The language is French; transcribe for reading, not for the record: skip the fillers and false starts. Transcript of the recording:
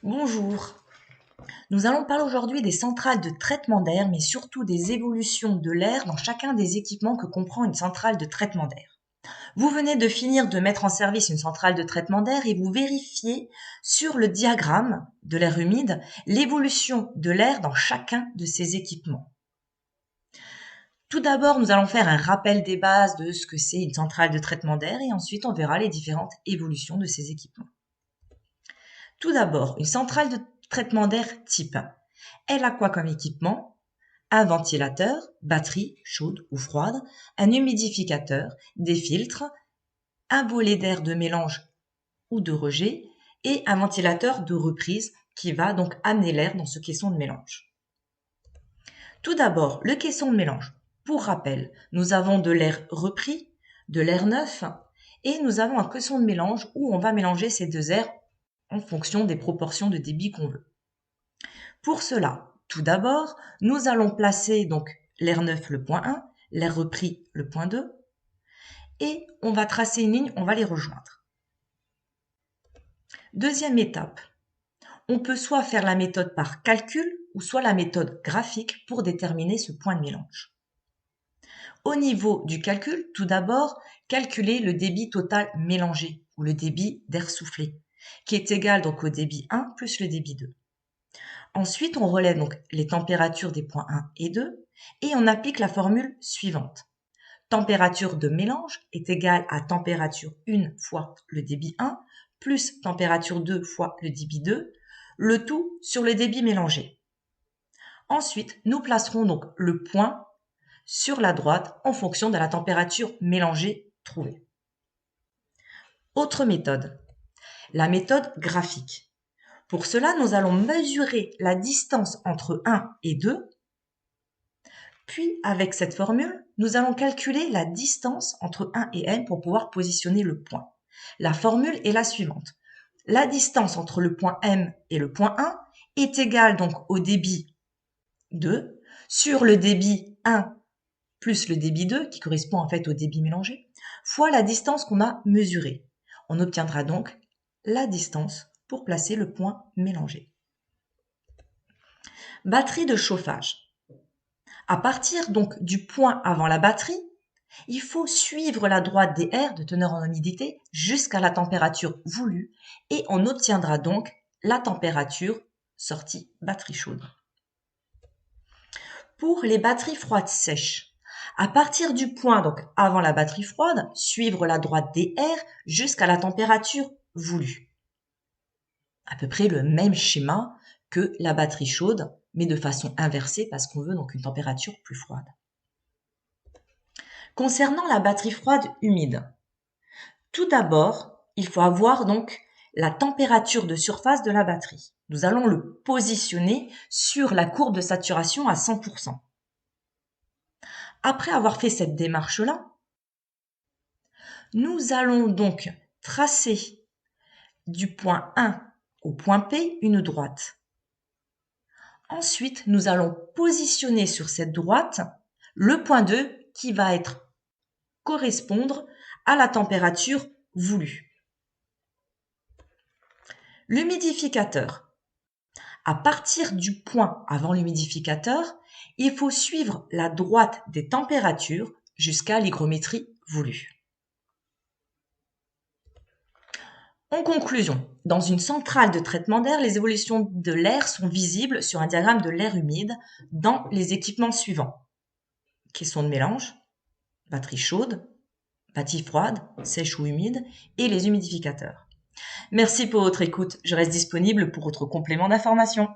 Bonjour. Nous allons parler aujourd'hui des centrales de traitement d'air, mais surtout des évolutions de l'air dans chacun des équipements que comprend une centrale de traitement d'air. Vous venez de finir de mettre en service une centrale de traitement d'air et vous vérifiez sur le diagramme de l'air humide l'évolution de l'air dans chacun de ces équipements. Tout d'abord, nous allons faire un rappel des bases de ce que c'est une centrale de traitement d'air et ensuite on verra les différentes évolutions de ces équipements. Tout d'abord, une centrale de traitement d'air type. Elle a quoi comme équipement? Un ventilateur, batterie chaude ou froide, un humidificateur, des filtres, un volet d'air de mélange ou de rejet et un ventilateur de reprise qui va donc amener l'air dans ce caisson de mélange. Tout d'abord, le caisson de mélange. Pour rappel, nous avons de l'air repris, de l'air neuf et nous avons un caisson de mélange où on va mélanger ces deux airs en fonction des proportions de débit qu'on veut. Pour cela, tout d'abord, nous allons placer donc l'air neuf le point 1, l'air repris le point 2 et on va tracer une ligne, on va les rejoindre. Deuxième étape, on peut soit faire la méthode par calcul ou soit la méthode graphique pour déterminer ce point de mélange. Au niveau du calcul, tout d'abord, calculer le débit total mélangé ou le débit d'air soufflé qui est égal donc au débit 1 plus le débit 2. Ensuite, on relève donc les températures des points 1 et 2 et on applique la formule suivante. Température de mélange est égale à température 1 fois le débit 1 plus température 2 fois le débit 2, le tout sur le débit mélangé. Ensuite, nous placerons donc le point sur la droite en fonction de la température mélangée trouvée. Autre méthode, la méthode graphique. Pour cela, nous allons mesurer la distance entre 1 et 2. Puis, avec cette formule, nous allons calculer la distance entre 1 et n pour pouvoir positionner le point. La formule est la suivante. La distance entre le point M et le point 1 est égale donc au débit 2 sur le débit 1 plus le débit 2, qui correspond en fait au débit mélangé, fois la distance qu'on a mesurée. On obtiendra donc la distance pour placer le point mélangé. Batterie de chauffage. À partir donc du point avant la batterie, il faut suivre la droite des R de teneur en humidité jusqu'à la température voulue et on obtiendra donc la température sortie batterie chaude. Pour les batteries froides sèches, à partir du point donc avant la batterie froide, suivre la droite des R jusqu'à la température voulue. À peu près le même schéma que la batterie chaude, mais de façon inversée parce qu'on veut donc une température plus froide. Concernant la batterie froide humide, tout d'abord, il faut avoir donc la température de surface de la batterie. Nous allons le positionner sur la courbe de saturation à 100%. Après avoir fait cette démarche-là, nous allons donc tracer du point 1 au point P une droite. Ensuite, nous allons positionner sur cette droite le point 2 qui va correspondre à la température voulue. L'humidificateur. À partir du point avant l'humidificateur, il faut suivre la droite des températures jusqu'à l'hygrométrie voulue. En conclusion, dans une centrale de traitement d'air, les évolutions de l'air sont visibles sur un diagramme de l'air humide dans les équipements suivants. Caisson de mélange, batterie chaude, batterie froide, sèche ou humide et les humidificateurs. Merci pour votre écoute, je reste disponible pour votre complément d'information.